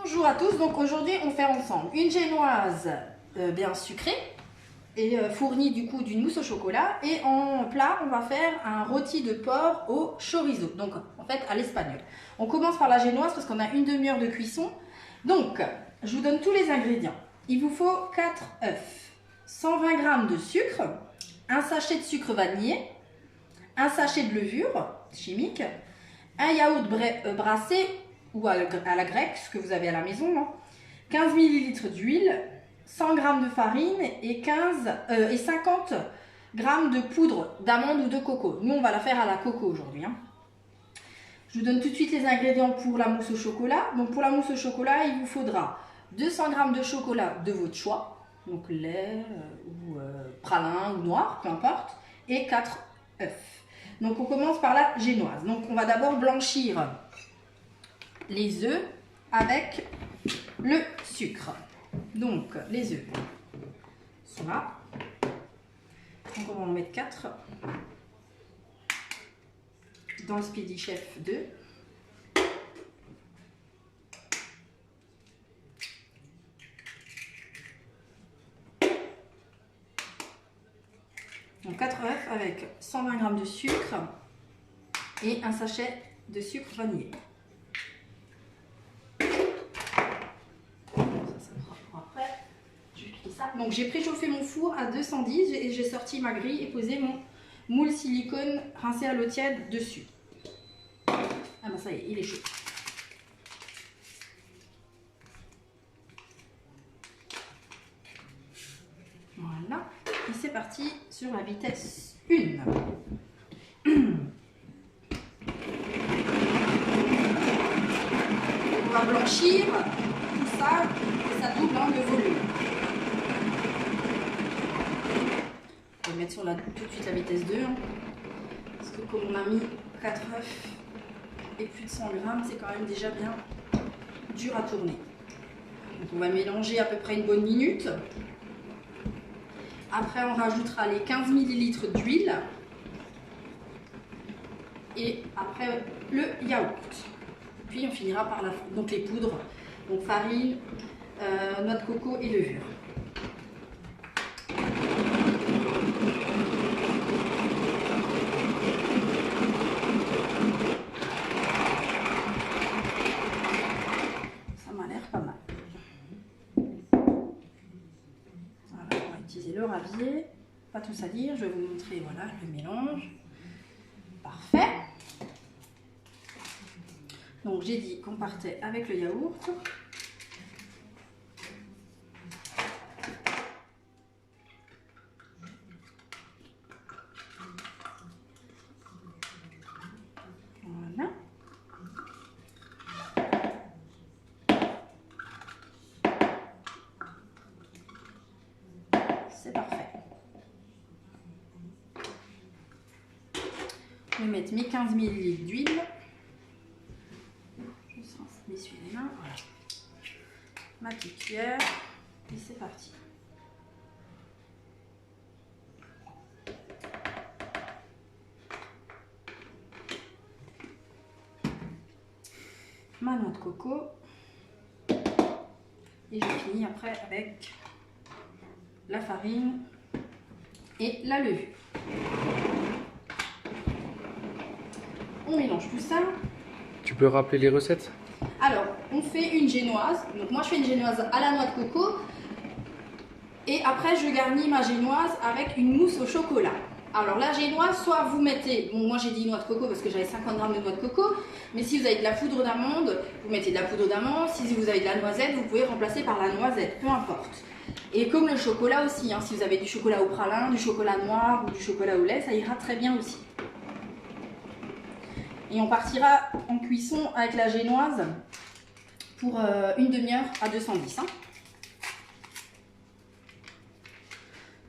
Bonjour à tous, donc aujourd'hui on fait ensemble une génoise bien sucrée et fournie du coup d'une mousse au chocolat, et en plat on va faire un rôti de porc au chorizo, donc en fait à l'espagnol. On commence par la génoise parce qu'on a une demi-heure de cuisson. Donc je vous donne tous les ingrédients. Il vous faut 4 œufs, 120 g de sucre, un sachet de sucre vanillé, un sachet de levure chimique, un yaourt brassé ou à la grecque, ce que vous avez à la maison, hein. 15 ml d'huile, 100 g de farine et 50 g de poudre d'amande ou de coco. Nous, on va la faire à la coco aujourd'hui, hein. Je vous donne tout de suite les ingrédients pour la mousse au chocolat. Donc pour la mousse au chocolat, il vous faudra 200 g de chocolat de votre choix, donc lait ou pralin ou noir, peu importe, et 4 œufs. Donc on commence par la génoise. Donc on va d'abord blanchir les œufs avec le sucre. Donc les œufs sont là. Donc on va en mettre 4 dans le Speedy Chef 2. Donc 4 œufs avec 120 g de sucre et un sachet de sucre vanillé. Donc j'ai préchauffé mon four à 210 et j'ai sorti ma grille et posé mon moule silicone rincé à l'eau tiède dessus. Ah ben ça y est, il est chaud. Voilà, et c'est parti sur la vitesse 1. On va blanchir tout ça et ça double le volume. On va mettre sur tout de suite la vitesse 2, hein, parce que comme on a mis 4 œufs et plus de 100 g, c'est quand même déjà bien dur à tourner. Donc on va mélanger à peu près une bonne minute. Après on rajoutera les 15 ml d'huile et après le yaourt. Puis on finira par donc les poudres, donc farine, noix de coco et levure. Le ravier, pas tout salir, je vais vous montrer, voilà, le mélange. Parfait. Donc j'ai dit qu'on partait avec le yaourt. Voilà. C'est parfait. Je vais mettre mes 15 ml d'huile. Je m'essuie les mains. Voilà. Ma petite cuillère. Et c'est parti. Ma noix de coco. Et je finis après avec la farine et la levure. On mélange tout ça. Tu peux rappeler les recettes? Alors, on fait une génoise. Donc moi je fais une génoise à la noix de coco. Et après je garnis ma génoise avec une mousse au chocolat. Alors la génoise, soit vous mettez, bon moi j'ai dit noix de coco parce que j'avais 50 g de noix de coco, mais si vous avez de la poudre d'amande, vous mettez de la poudre d'amande. Si vous avez de la noisette, vous pouvez remplacer par la noisette, peu importe. Et comme le chocolat aussi, hein, si vous avez du chocolat au pralin, du chocolat noir ou du chocolat au lait, ça ira très bien aussi. Et on partira en cuisson avec la génoise pour une demi-heure à 210. Hein.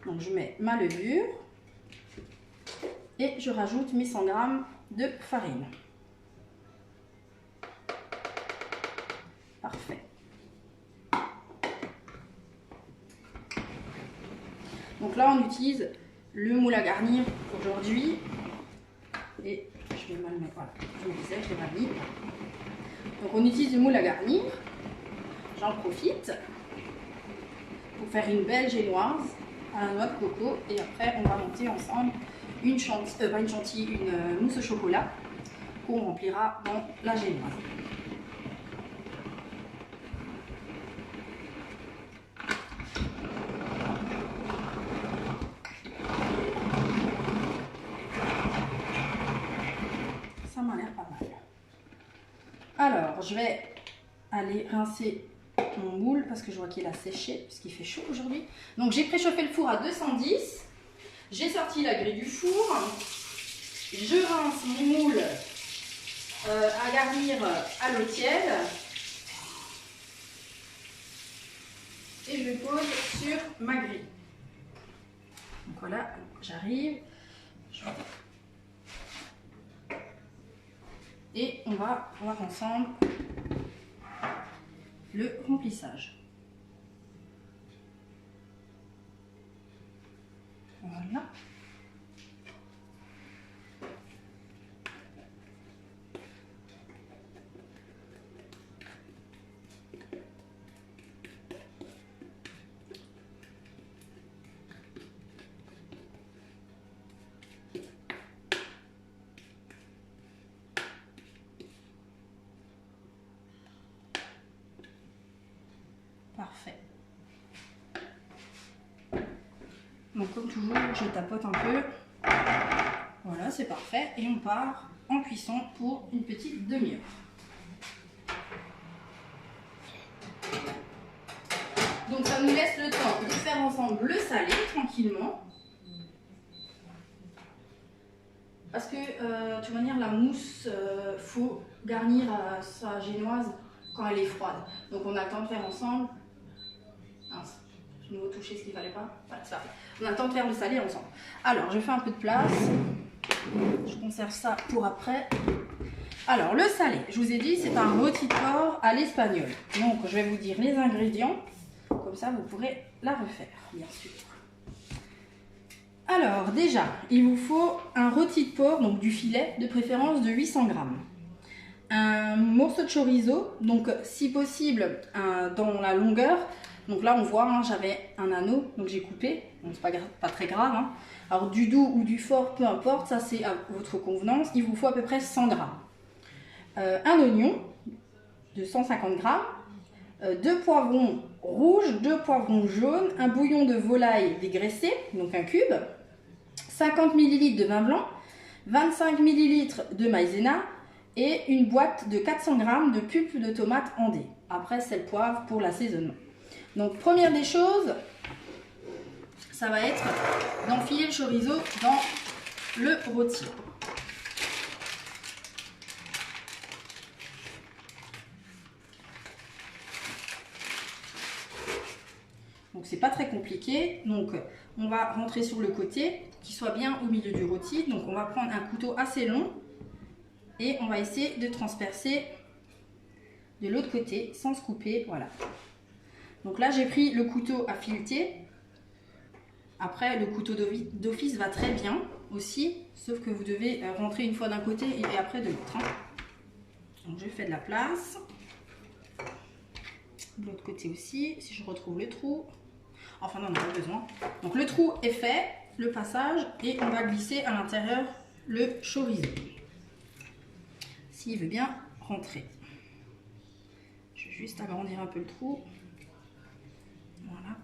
Donc je mets ma levure et je rajoute mes 100 g de farine. Parfait. Donc là on utilise le moule à garnir aujourd'hui. Et je vais mal mettre, voilà, je me disais, je l'ai mal mis. Donc on utilise le moule à garnir. j'en profite pour faire une belle génoise à la noix de coco. Et après, on va monter ensemble une mousse au chocolat qu'on remplira dans la génoise. Ça m'a l'air pas mal. Alors, je vais aller rincer mon moule parce que je vois qu'il a séché, parce qu'il fait chaud aujourd'hui. Donc, j'ai préchauffé le four à 210. J'ai sorti la grille du four. Je rince mon moule à garnir à l'eau tiède. Et je le pose sur ma grille. Donc voilà, j'arrive. Et on va voir ensemble le remplissage. Voilà. Parfait. Donc comme toujours, je tapote un peu. Voilà, c'est parfait. Et on part en cuisson pour une petite demi-heure. Donc ça nous laisse le temps de faire ensemble le salé tranquillement. Parce que de toute manière, la mousse, faut garnir sa génoise quand elle est froide. Donc on a le temps de faire ensemble. Mince, je vais toucher ce qu'il ne fallait pas. Voilà, c'est parfait. On a le temps de faire le salé ensemble. Alors, je fais un peu de place. Je conserve ça pour après. Alors, le salé, je vous ai dit, c'est un rôti de porc à l'espagnol. Donc, je vais vous dire les ingrédients. Comme ça, vous pourrez la refaire, bien sûr. Alors, déjà, il vous faut un rôti de porc, donc du filet, de préférence de 800 grammes. Un morceau de chorizo, donc si possible, dans la longueur. Donc là, on voit, hein, j'avais un anneau, donc j'ai coupé. Donc c'est pas très grave. Hein. Alors du doux ou du fort, peu importe, ça c'est à votre convenance. Il vous faut à peu près 100 grammes. Un oignon de 150 grammes. 2 poivrons rouges, 2 poivrons jaunes. Un bouillon de volaille dégraissé, donc un cube. 50 ml de vin blanc. 25 ml de maïzena. Et une boîte de 400 grammes de pulpe de tomate en dés. Après, sel, poivre pour l'assaisonnement. Donc, première des choses, ça va être d'enfiler le chorizo dans le rôti. Donc, c'est pas très compliqué. Donc, on va rentrer sur le côté, qu'il soit bien au milieu du rôti. Donc, on va prendre un couteau assez long et on va essayer de transpercer de l'autre côté sans se couper. Voilà. Donc là, j'ai pris le couteau à fileter. Après, le couteau d'office va très bien aussi, sauf que vous devez rentrer une fois d'un côté et après de l'autre. Hein. Donc je fais de la place. De l'autre côté aussi, si je retrouve le trou. Enfin, non, on n'a pas besoin. Donc le trou est fait, le passage, et on va glisser à l'intérieur le chorizo. S'il veut bien rentrer. Je vais juste agrandir un peu le trou. Voilà.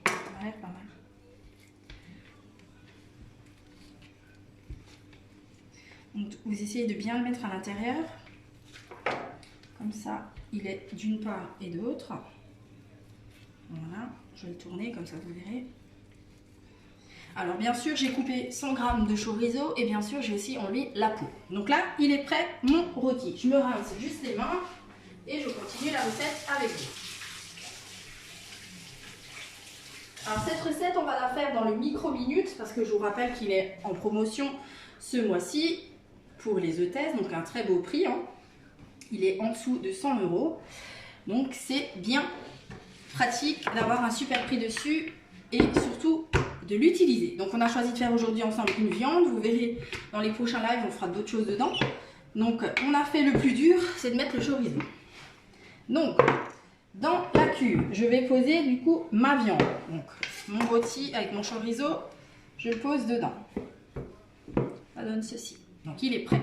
Ça m'a l'air pas mal. Donc, vous essayez de bien le mettre à l'intérieur. Comme ça, il est d'une part et d'autre. Voilà. Je vais le tourner, comme ça vous verrez. Alors, bien sûr, j'ai coupé 100 g de chorizo et bien sûr, j'ai aussi enlevé la peau. Donc là, il est prêt, mon rôti. Je me rince juste les mains et je continue la recette avec vous. Alors cette recette, on va la faire dans le micro-minute parce que je vous rappelle qu'il est en promotion ce mois-ci pour les hôtesses, donc un très beau prix. Hein. Il est en dessous de 100 €. Donc c'est bien pratique d'avoir un super prix dessus et surtout de l'utiliser. Donc on a choisi de faire aujourd'hui ensemble une viande. Vous verrez dans les prochains lives, on fera d'autres choses dedans. Donc on a fait le plus dur, c'est de mettre le chorizo. Donc, dans la cuve, je vais poser du coup ma viande. Donc, mon rôti avec mon chorizo, je le pose dedans. Ça donne ceci. Donc, il est prêt.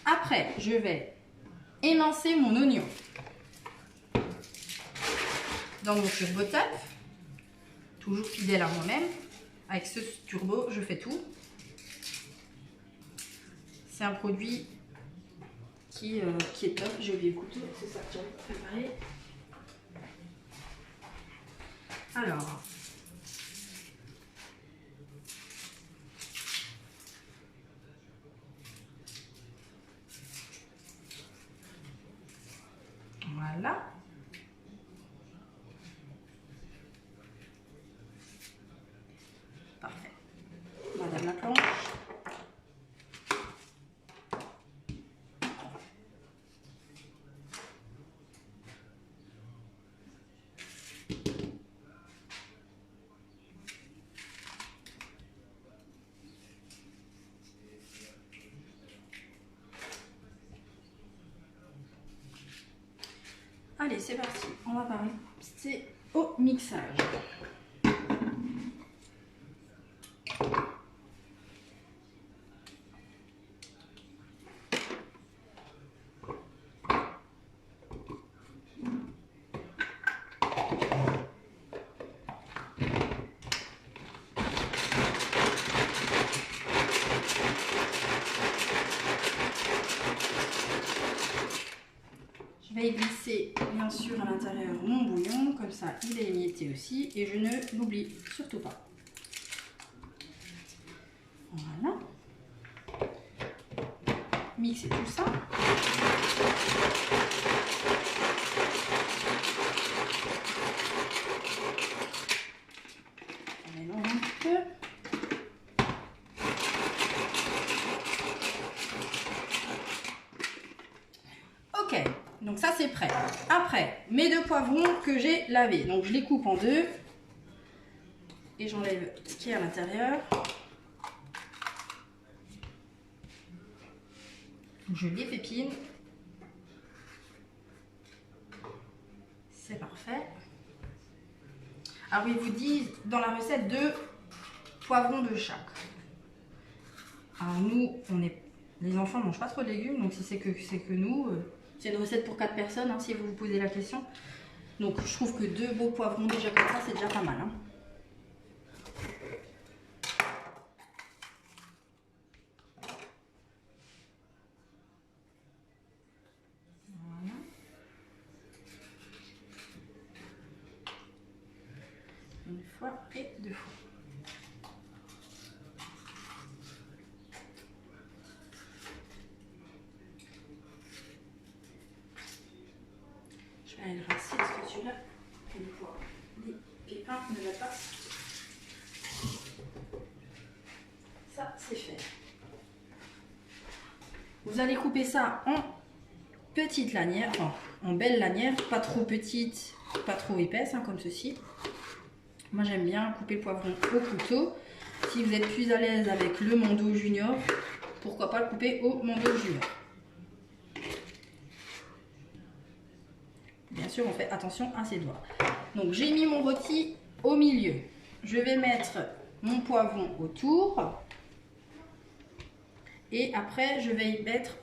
Après, je vais émincer mon oignon dans mon turbo top, toujours fidèle à moi-même. Avec ce turbo, je fais tout. C'est un produit qui est top. J'ai oublié le couteau, c'est ça que j'avais préparé. Alors, voilà. Parfait. Madame la planche. Allez, c'est parti. On va passer au mixage. Je vais glisser bien sûr à l'intérieur mon bouillon, comme ça il est émietté aussi et je ne l'oublie surtout pas. Voilà. Mixer tout ça. On mélange un petit peu. Ok, donc ça c'est prêt. Après, mes 2 poivrons que j'ai lavés. Donc je les coupe en 2 et j'enlève ce qui est à l'intérieur. Je les pépine. C'est parfait. Alors ils vous disent dans la recette 2 poivrons de chaque. Alors nous, les enfants ne mangent pas trop de légumes, donc si c'est que nous, c'est une recette pour 4 personnes, hein, si vous vous posez la question. Donc je trouve que 2 beaux poivrons déjà comme ça, c'est déjà pas mal. Hein. Voilà. Une fois et 2 fois. Je vais aller le rincer parce que celui-là, les pépins ne va pas. Ça, c'est fait. Vous allez couper ça en petites lanières, enfin en belles lanières, pas trop petites, pas trop épaisses, hein, comme ceci. Moi j'aime bien couper le poivron au couteau. Si vous êtes plus à l'aise avec le Mondo Junior, pourquoi pas le couper au Mondo Junior. Bien sûr, on fait attention à ses doigts. Donc j'ai mis mon rôti au milieu. Je vais mettre mon poivron autour. Et après, je vais y mettre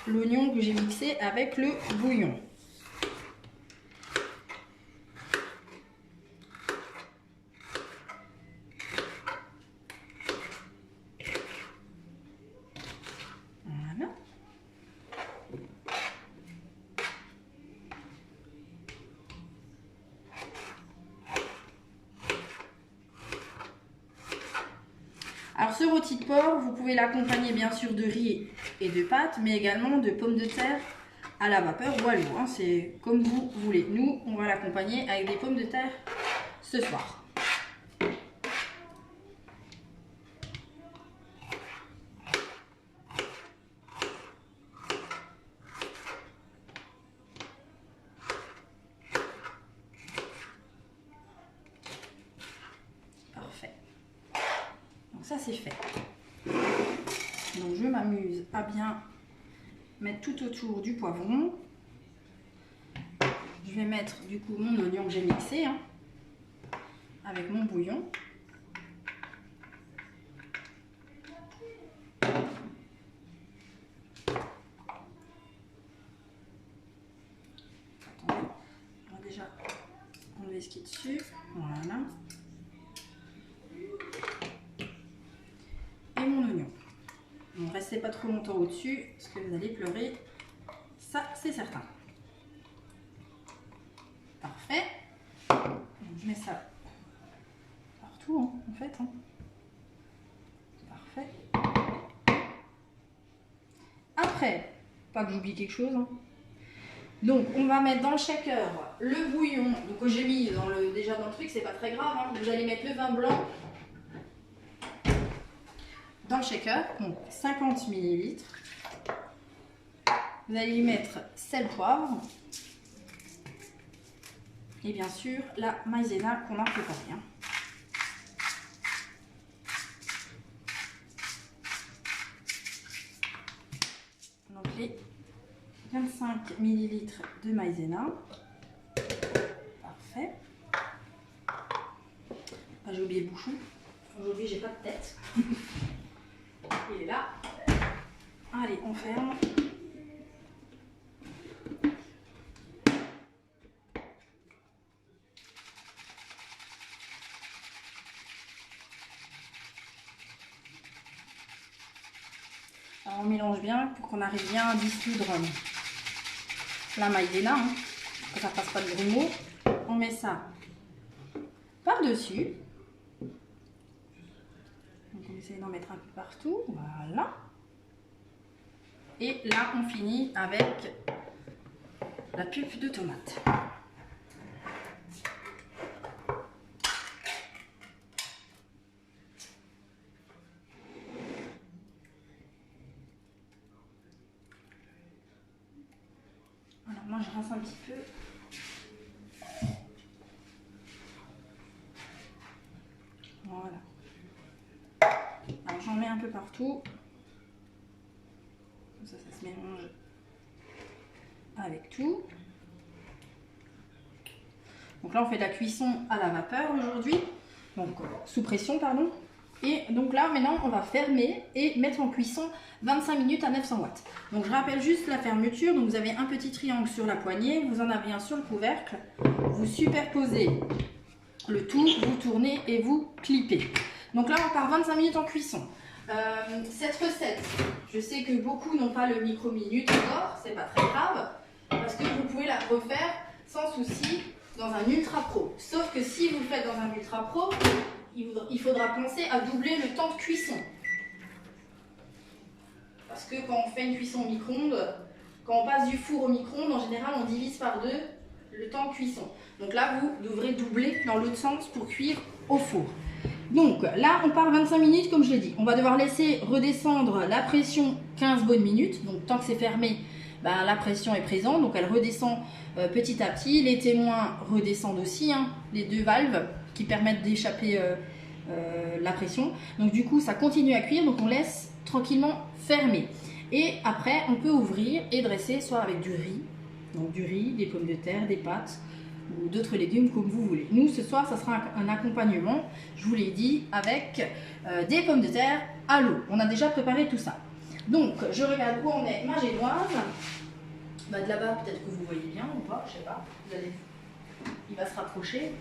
l'oignon que j'ai mixé avec le bouillon. Voilà. Alors ce rôti de porc, vous pouvez l'accompagner bien sûr de riz et de pâtes, mais également de pommes de terre à la vapeur ou à l'eau. Hein, c'est comme vous voulez. Nous, on va l'accompagner avec des pommes de terre ce soir. Parfait. Donc ça c'est fait. Donc je m'amuse à bien mettre tout autour du poivron. je vais mettre du coup mon oignon que j'ai mixé hein, avec mon bouillon. Attendez, on va déjà enlever ce qui est dessus. Voilà. Et mon oignon. Ne restez pas trop longtemps au-dessus parce que vous allez pleurer. Ça, c'est certain. Parfait. Donc, je mets ça partout, hein, en fait. Hein. Parfait. Après, pas que j'oublie quelque chose. Hein. Donc, on va mettre dans le shaker le bouillon. Donc, que j'ai mis déjà dans le truc, c'est pas très grave. Hein. Vous allez mettre le vin blanc dans le shaker. Donc, 50 ml. Vous allez y mettre sel, poivre. Et bien sûr, la maïzena qu'on a préparée. Hein. Donc les 25 ml de maïzena. Parfait. Ah, j'ai oublié le bouchon. Aujourd'hui, j'ai pas de tête. Il est là. Allez, on ferme. Alors on mélange bien pour qu'on arrive bien à dissoudre la maïzena, hein, que ça ne fasse pas de grumeaux. On met ça par-dessus. Donc on essaie d'en mettre un peu partout, voilà. Et là on finit avec la pulpe de tomate. Alors moi je rince un petit peu. Voilà. Alors j'en mets un peu partout. Comme ça se mélange avec tout. Donc là on fait de la cuisson à la vapeur aujourd'hui. Donc sous pression pardon. Et donc là maintenant on va fermer et mettre en cuisson 25 minutes à 900 watts. Donc je rappelle juste la fermeture. Donc vous avez un petit triangle sur la poignée, vous en avez un sur le couvercle. Vous superposez le tout, vous tournez et vous clippez. Donc là on part 25 minutes en cuisson. Cette recette, je sais que beaucoup n'ont pas le micro-minute encore, c'est pas très grave, parce que vous pouvez la refaire sans souci dans un ultra pro. Sauf que si vous le faites dans un ultra pro, il faudra penser à doubler le temps de cuisson. Parce que quand on fait une cuisson au micro-ondes, quand on passe du four au micro-ondes, en général on divise par 2 le temps de cuisson. Donc là vous devrez doubler dans l'autre sens pour cuire au four. Donc là on part 25 minutes comme je l'ai dit. On va devoir laisser redescendre la pression 15 bonnes minutes. Donc tant que c'est fermé, ben, la pression est présente. Donc elle redescend petit à petit. Les témoins redescendent aussi, hein, les deux valves qui permettent d'échapper la pression. Donc du coup ça continue à cuire. Donc on laisse tranquillement fermer. Et après on peut ouvrir et dresser soit avec du riz. Donc du riz, des pommes de terre, des pâtes ou d'autres légumes comme vous voulez. Nous ce soir ça sera un accompagnement, je vous l'ai dit, avec des pommes de terre à l'eau. On a déjà préparé tout ça. Donc je regarde où on est ma génoise. Bah, de là-bas peut-être que vous voyez bien ou pas, je sais pas. Vous allez... Il va se rapprocher.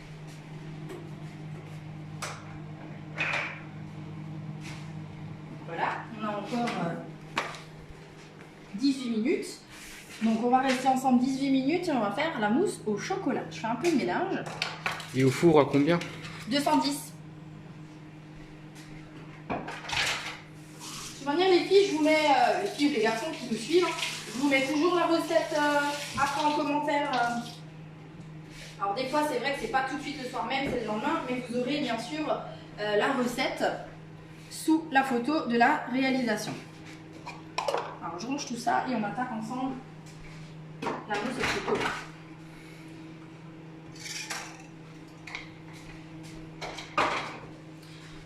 Voilà, on a encore 18 minutes. Donc on va rester ensemble 18 minutes et on va faire la mousse au chocolat. Je fais un peu de mélange. Et au four à combien? 210. De toute manière les filles, je vous mets, les filles et les garçons qui nous suivent, je vous mets toujours la recette après en commentaire. Alors des fois c'est vrai que c'est pas tout de suite le soir même, c'est le lendemain, mais vous aurez bien sûr la recette sous la photo de la réalisation. Alors je range tout ça et on attaque ensemble la mousse au chocolat.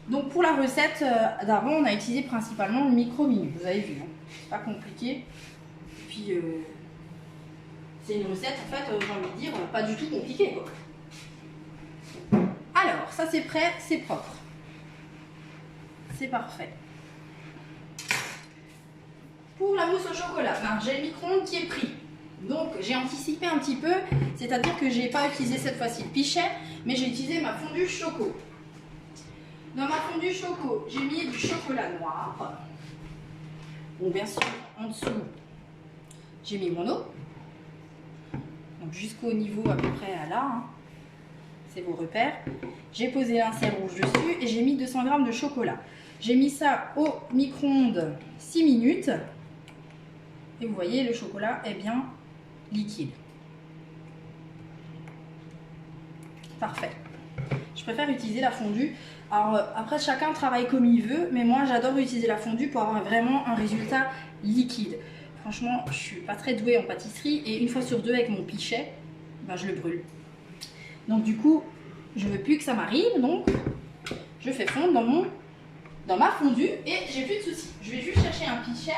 Donc pour la recette d'avant, on a utilisé principalement le micro-minute. Vous avez vu, hein, c'est pas compliqué. Et puis C'est une recette, en fait, j'ai envie de dire, pas du tout compliquée, quoi. Alors, ça c'est prêt, c'est propre. C'est parfait. Pour la mousse au chocolat, ben, j'ai le micro-ondes qui est pris. Donc, j'ai anticipé un petit peu, c'est-à-dire que j'ai pas utilisé cette fois-ci le pichet, mais j'ai utilisé ma fondue choco. Dans ma fondue choco, j'ai mis du chocolat noir. Bon, bien sûr, en dessous, j'ai mis mon eau. Donc, jusqu'au niveau à peu près à là, hein. C'est vos repères. J'ai posé l'insert rouge dessus et j'ai mis 200 g de chocolat. J'ai mis ça au micro-ondes 6 minutes. Et vous voyez, le chocolat est bien liquide. Parfait. Je préfère utiliser la fondue. Alors après, chacun travaille comme il veut, mais moi j'adore utiliser la fondue pour avoir vraiment un résultat liquide. Franchement, je suis pas très douée en pâtisserie et une fois sur deux avec mon pichet, ben, je le brûle. Donc du coup, je veux plus que ça m'arrive, donc je fais fondre dans ma fondue et j'ai plus de soucis. Je vais juste chercher un pichet.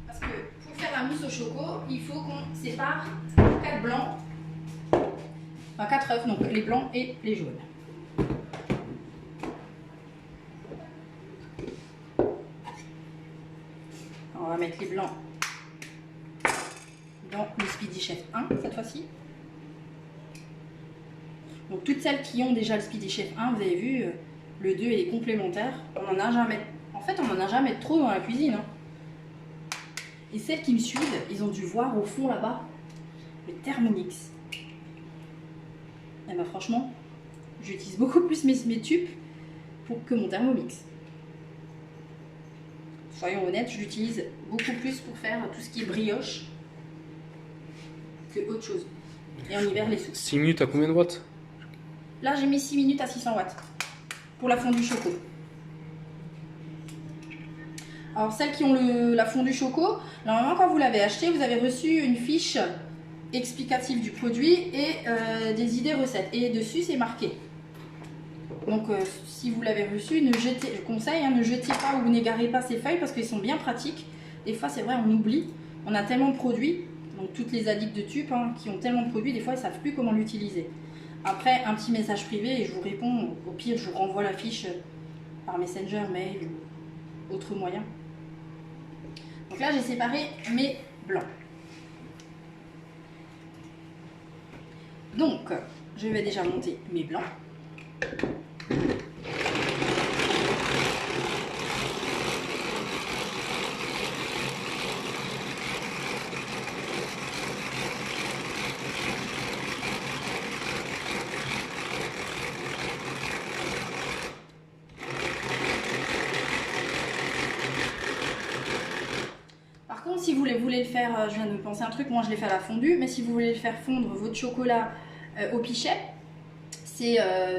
Parce que pour faire la mousse au choco, il faut qu'on sépare 4 blancs, enfin 4 œufs, donc les blancs et les jaunes. On va mettre les blancs dans le Speedy Chef 1 cette fois-ci. Donc toutes celles qui ont déjà le Speedy Chef 1, vous avez vu, le 2 est complémentaire. On en a jamais. En fait, on n'en a jamais trop dans la cuisine. Hein. Et celles qui me suivent, ils ont dû voir au fond là-bas le Thermomix. Et ben franchement, j'utilise beaucoup plus mes tubes que mon Thermomix. Soyons honnêtes, je l'utilise beaucoup plus pour faire tout ce qui est brioche que autre chose. Et en hiver, les soupes. 6 minutes à combien de watts? Là, j'ai mis 6 minutes à 600 watts pour la fondue choco. Alors, celles qui ont la fondue choco, normalement, quand vous l'avez acheté, vous avez reçu une fiche explicative du produit et des idées recettes. Et dessus, c'est marqué. Donc, si vous l'avez reçu, je conseille, hein, ne jetez pas ou n'égarez pas ces feuilles parce qu'elles sont bien pratiques. Des fois, c'est vrai, on oublie. On a tellement de produits, donc toutes les addicts de tubes hein, qui ont tellement de produits, des fois, ils ne savent plus comment l'utiliser. Après, un petit message privé et je vous réponds. Au pire, je vous renvoie la fiche par Messenger, mail ou autre moyen. Donc là, j'ai séparé mes blancs. Donc, je vais déjà monter mes blancs. Par contre, si vous voulez le faire, je viens de me penser un truc, moi je l'ai fait à la fondue, mais si vous voulez le faire fondre votre chocolat au pichet, c'est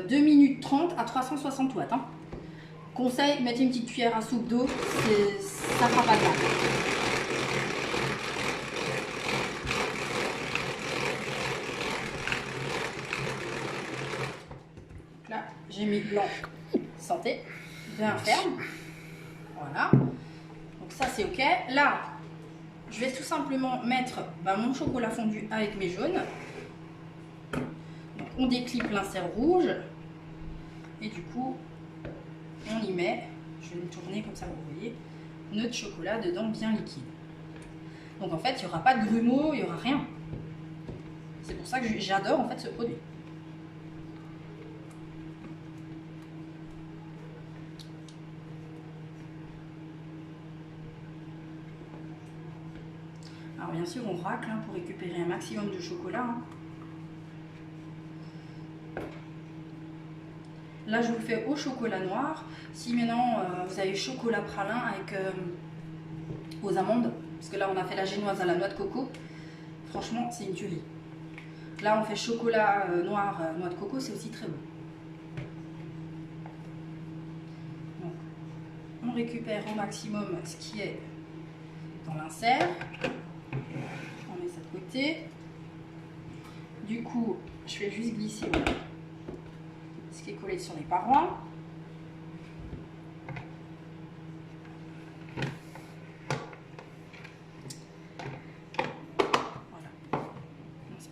2 minutes 30 à 360 watts. Hein. Conseil, mettez une petite cuillère à soupe d'eau, ça fera pas de mal. Là, j'ai mis blanc santé, bien ferme. Voilà. Donc ça c'est ok. Là, je vais tout simplement mettre mon chocolat fondu avec mes jaunes. Donc on déclipe l'insert rouge. Et du coup, on y met, je vais me tourner comme ça vous voyez, notre chocolat dedans bien liquide. Donc en fait, il n'y aura pas de grumeaux, il n'y aura rien. C'est pour ça que j'adore en fait ce produit. Alors bien sûr, on racle hein, pour récupérer un maximum de chocolat. Hein. Là, je vous le fais au chocolat noir. Si maintenant, vous avez chocolat pralin avec aux amandes, parce que là, on a fait la génoise à la noix de coco. Franchement, c'est une tuerie. Là, on fait chocolat noir, noix de coco, c'est aussi très bon. Donc, on récupère au maximum ce qui est dans l'insert. On met ça de côté. Du coup, je vais juste glisser ce qui est collé sur les parois.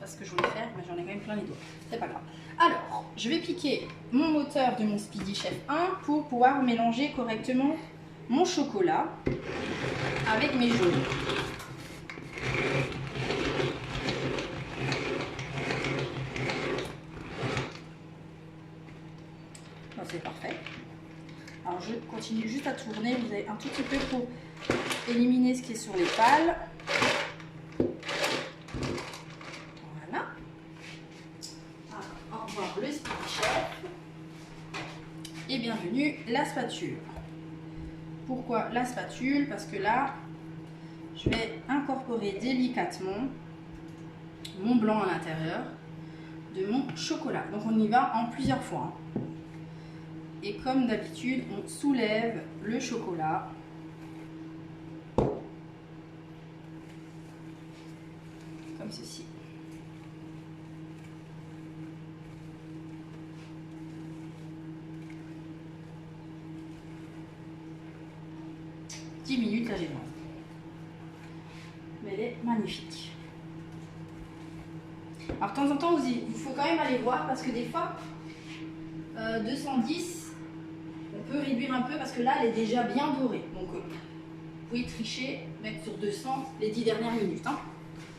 pas ce que je voulais faire, mais j'en ai quand même plein les doigts. C'est pas grave. Alors, je vais piquer mon moteur de mon Speedy Chef 1 pour pouvoir mélanger correctement mon chocolat avec mes jaunes. Bon, c'est parfait. Alors, je continue juste à tourner. Vous avez un tout petit peu pour éliminer ce qui est sur les pales. Voilà. Alors, au revoir le Speedy Chef. Et bienvenue la spatule. Pourquoi la spatule? Parce que là, je vais incorporer délicatement mon blanc à l'intérieur de mon chocolat. Donc on y va en plusieurs fois. Et comme d'habitude, on soulève le chocolat. Comme ceci. Minutes la génoise. Mais elle est magnifique. Alors de temps en temps, il faut quand même aller voir parce que des fois, 210, on peut réduire un peu parce que là, elle est déjà bien dorée. Donc, vous pouvez tricher, mettre sur 200 les 10 dernières minutes. Hein.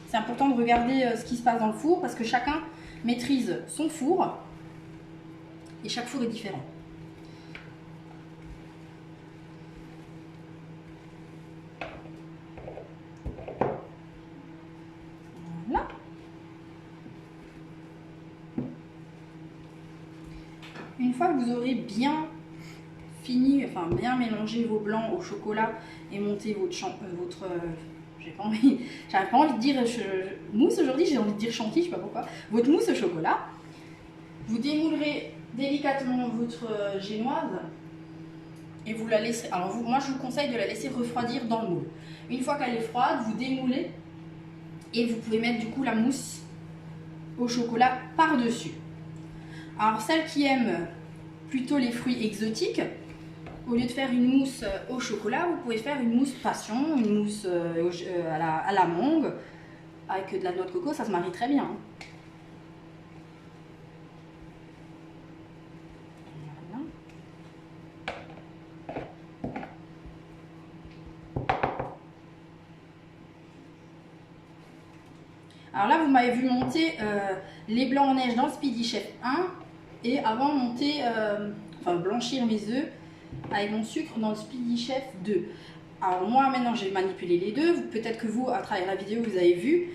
C'est important de regarder ce qui se passe dans le four parce que chacun maîtrise son four et chaque four est différent. Une fois que vous aurez bien fini, enfin bien mélangé vos blancs au chocolat et monté votre j'avais pas envie de dire mousse aujourd'hui, j'ai envie de dire chantilly, je sais pas pourquoi, votre mousse au chocolat, vous démoulerez délicatement votre génoise et vous la laisserez. Alors moi je vous conseille de la laisser refroidir dans le moule. Une fois qu'elle est froide, vous démoulez et vous pouvez mettre du coup la mousse au chocolat par-dessus. Alors celles qui aiment plutôt les fruits exotiques, au lieu de faire une mousse au chocolat, vous pouvez faire une mousse passion, une mousse à la mangue, avec de la noix de coco, ça se marie très bien. Voilà. Alors là, vous m'avez vu monter les blancs en neige dans le Speedy Chef 1 et avant monter, blanchir mes œufs avec mon sucre dans le Speedy Chef 2. Alors moi maintenant j'ai manipulé les deux, peut-être que vous à travers la vidéo vous avez vu,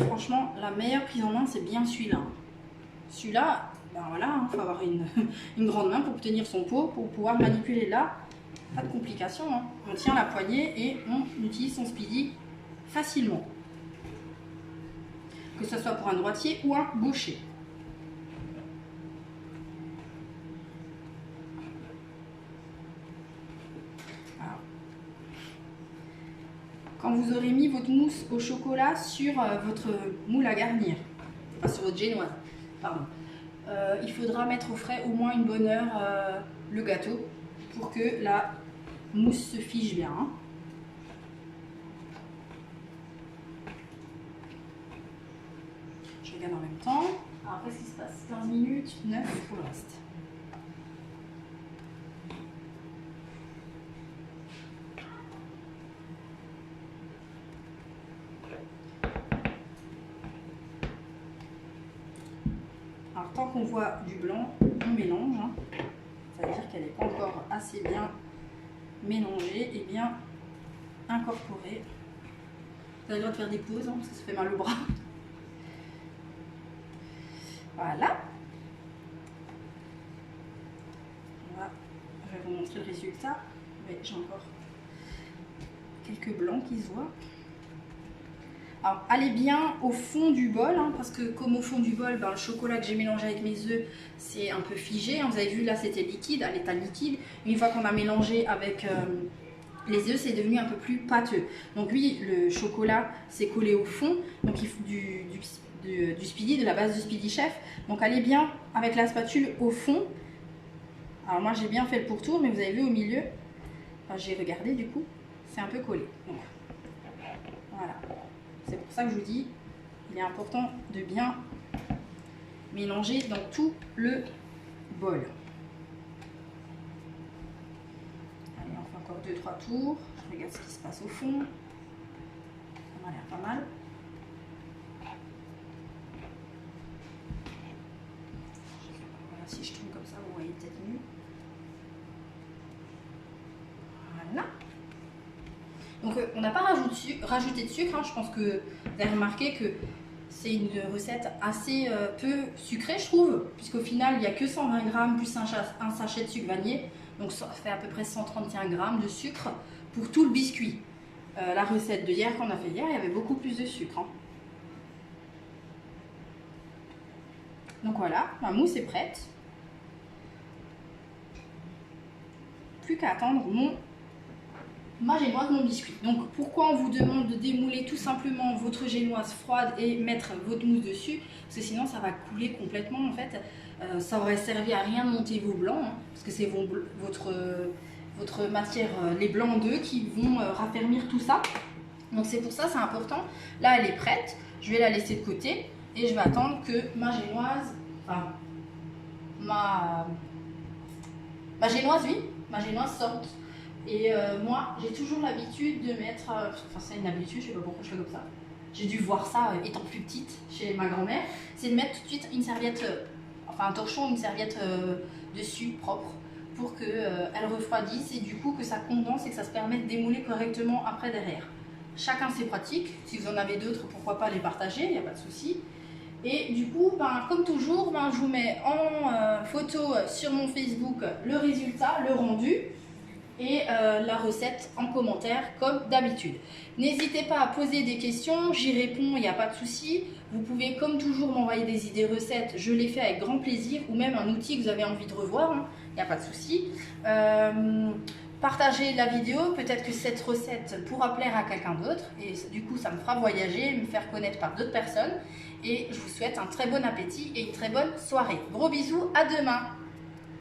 franchement la meilleure prise en main c'est bien celui-là. Celui-là, ben voilà, il faut avoir une grande main pour tenir son pot, pour pouvoir manipuler là, pas de complications, hein. On tient la poignée et on utilise son Speedy facilement. Que ce soit pour un droitier ou un gaucher. Alors, quand vous aurez mis votre mousse au chocolat sur votre moule à garnir, enfin sur votre génoise, pardon, il faudra mettre au frais au moins une bonne heure le gâteau pour que la mousse se fige bien. Hein. Je regarde en même temps. Alors après, ce qui se passe, 15 minutes, 9 pour le reste. Alors tant qu'on voit du blanc, on mélange. Hein. Ça veut dire qu'elle n'est pas encore assez bien mélangée et bien incorporée. Vous avez le droit de faire des pauses, hein, parce que ça fait mal au bras. Voilà. Je vais vous montrer le résultat. Mais j'ai encore quelques blancs qui se voient. Alors, allez bien au fond du bol, hein, parce que comme au fond du bol, ben, le chocolat que j'ai mélangé avec mes œufs, c'est un peu figé. Hein, vous avez vu, là, c'était liquide, à l'état liquide. Une fois qu'on a mélangé avec les œufs, c'est devenu un peu plus pâteux. Donc oui, le chocolat s'est collé au fond, donc il faut du Speedy, de la base du Speedy Chef. Donc allez bien avec la spatule au fond. Alors moi j'ai bien fait le pourtour, mais vous avez vu au milieu, enfin, j'ai regardé du coup, c'est un peu collé. Donc, voilà, c'est pour ça que je vous dis, il est important de bien mélanger dans tout le bol. Allez, on fait encore 2-3 tours. Je regarde ce qui se passe au fond. Ça m'a l'air pas mal. Voilà, si je tourne comme ça, vous voyez peut-être mieux. Voilà. Donc on n'a pas rajouté de sucre, hein. Je pense que vous avez remarqué que c'est une recette assez peu sucrée, je trouve, puisqu'au final il n'y a que 120 grammes plus un sachet de sucre vanillé, donc ça fait à peu près 131 grammes de sucre pour tout le biscuit. La recette de hier qu'on a fait hier, il y avait beaucoup plus de sucre, hein. Donc voilà, ma mousse est prête. Plus qu'à attendre ma génoise, mon biscuit. Donc pourquoi on vous demande de démouler tout simplement votre génoise froide et mettre votre mousse dessus? Parce que sinon ça va couler complètement en fait. Ça aurait servi à rien de monter vos blancs, hein, parce que c'est votre matière, les blancs d'œufs qui vont raffermir tout ça. Donc c'est pour ça, c'est important. Là elle est prête, je vais la laisser de côté et je vais attendre que ma génoise, enfin ma génoise sorte. Et moi, j'ai toujours l'habitude de mettre, enfin c'est une habitude, je sais pas pourquoi je fais comme ça. J'ai dû voir ça étant plus petite chez ma grand-mère, c'est de mettre tout de suite une serviette, enfin un torchon, une serviette dessus propre pour qu'elle refroidisse et du coup que ça condense et que ça se permette de démouler correctement après derrière. Chacun ses pratiques, si vous en avez d'autres, pourquoi pas les partager, il n'y a pas de souci. Et du coup, comme toujours, je vous mets en photo sur mon Facebook le résultat, le rendu. Et la recette en commentaire comme d'habitude. N'hésitez pas à poser des questions, j'y réponds, il n'y a pas de souci. Vous pouvez comme toujours m'envoyer des idées recettes, je les fais avec grand plaisir, ou même un outil que vous avez envie de revoir, hein, il n'y a pas de souci. Partagez la vidéo, peut-être que cette recette pourra plaire à quelqu'un d'autre et du coup ça me fera voyager, me faire connaître par d'autres personnes. Et je vous souhaite un très bon appétit et une très bonne soirée. Gros bisous, à demain!